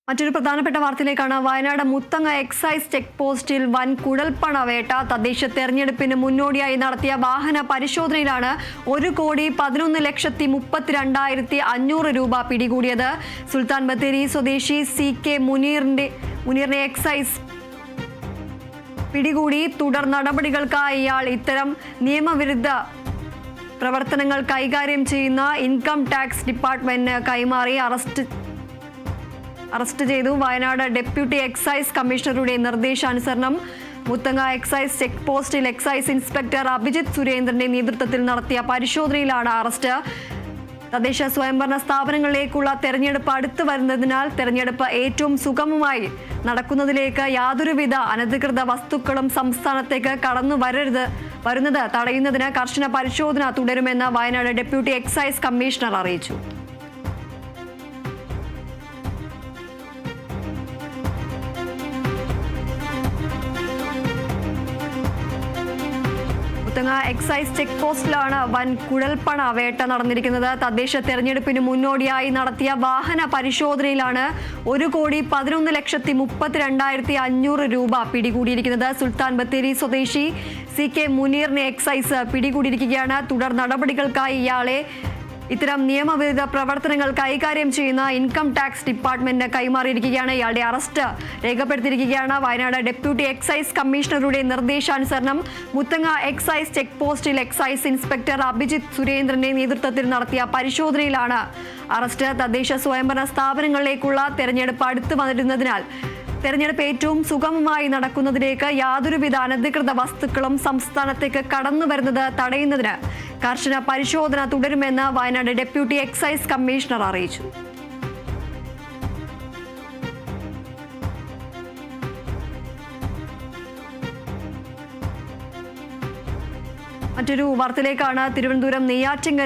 മറ്റൊരു പ്രധാനപ്പെട്ട വാർത്തയിലേക്കാണ്. Wayanad Muthanga excise check പോസ്റ്റിൽ വൻ കുഴൽപ്പണ വേട്ട. തദ്ദേശ തെരഞ്ഞെടുപ്പിന് മുന്നോടിയായി നടത്തിയ വാഹന പരിശോധനയിലാണ് 1,11,32,500 രൂപ പിടികൂടിയത്. സുൽത്താൻ ബത്തേരി സ്വദേശി CK മുനീറിനെ എക്സൈസ് പിടികൂടി. തുടർ നടപടികൾക്കായി ഇയാൾ ഇത്തരം നിയമവിരുദ്ധ പ്രവർത്തനങ്ങൾ കൈകാര്യം ചെയ്യുന്ന ഇൻകം ടാക്സ് ഡിപ്പാർട്ട്മെന്റിന് കൈമാറി അറസ്റ്റ് ചെയ്തു. വയനാട് ഡെപ്യൂട്ടി എക്സൈസ് കമ്മീഷണറുടെ നിർദ്ദേശാനുസരണം മുത്തങ്ങ എക്സൈസ് ചെക്ക് പോസ്റ്റിൽ എക്സൈസ് ഇൻസ്പെക്ടർ അഭിജിത്ത് സുരേന്ദ്രന്റെ നേതൃത്വത്തിൽ നടത്തിയ പരിശോധനയിലാണ് അറസ്റ്റ്. തദ്ദേശ സ്വയംഭരണ സ്ഥാപനങ്ങളിലേക്കുള്ള തെരഞ്ഞെടുപ്പ് അടുത്തു വരുന്നതിനാൽ തെരഞ്ഞെടുപ്പ് ഏറ്റവും സുഗമമായി നടക്കുന്നതിലേക്ക് യാതൊരുവിധ അനധികൃത വസ്തുക്കളും സംസ്ഥാനത്തേക്ക് കടന്നു വരുന്നത് തടയുന്നതിന് കർശന പരിശോധന തുടരുമെന്ന് വയനാട് ഡെപ്യൂട്ടി എക്സൈസ് കമ്മീഷണർ അറിയിച്ചു. മുത്തങ്ങ എക്സൈസ് ചെക്ക് പോസ്റ്റിലാണ് വൻ കുഴൽപ്പണ വേട്ട നടന്നിരിക്കുന്നത്. തദ്ദേശ തെരഞ്ഞെടുപ്പിന് മുന്നോടിയായി നടത്തിയ വാഹന പരിശോധനയിലാണ് 1,11,32,500 രൂപ പിടികൂടിയിരിക്കുന്നത്. സുൽത്താൻ ബത്തേരി സ്വദേശി CK മുനീറിനെ എക്സൈസ് പിടികൂടിയിരിക്കുകയാണ്. തുടർ നടപടികൾക്കായി ഇയാളെ ഇത്തരം നിയമവിരുദ്ധ പ്രവർത്തനങ്ങൾ കൈകാര്യം ചെയ്യുന്ന ഇൻകം ടാക്സ് ഡിപ്പാർട്ട്മെന്റിന് കൈമാറിയിരിക്കുകയാണ്. ഇയാളുടെ അറസ്റ്റ് രേഖപ്പെടുത്തിയിരിക്കുകയാണ്. വയനാട് ഡെപ്യൂട്ടി എക്സൈസ് കമ്മീഷണറുടെ നിർദ്ദേശാനുസരണം മുത്തങ്ങ എക്സൈസ് ചെക്ക് പോസ്റ്റിൽ എക്സൈസ് ഇൻസ്പെക്ടർ അഭിജിത്ത് സുരേന്ദ്രന്റെ നേതൃത്വത്തിൽ നടത്തിയ പരിശോധനയിലാണ് അറസ്റ്റ്. തദ്ദേശ സ്വയംഭരണ സ്ഥാപനങ്ങളിലേക്കുള്ള തെരഞ്ഞെടുപ്പ് അടുത്തു വന്നിരുന്നതിനാൽ തെരഞ്ഞെടുപ്പ് ഏറ്റവും സുഗമമായി നടക്കുന്നതിലേക്ക് യാതൊരുവിധ അനധികൃത വസ്തുക്കളും സംസ്ഥാനത്തേക്ക് കടന്നു വരുന്നത് തടയുന്നതിന് കർശന പരിശോധന തുടരുമെന്ന് വയനാട് ഡെപ്യൂട്ടി എക്സൈസ് കമ്മീഷണർ അറിയിച്ചു. മറ്റൊരു വാർത്തയിലേക്കാണ്. തിരുവനന്തപുരം നെയ്യാറ്റിൻകര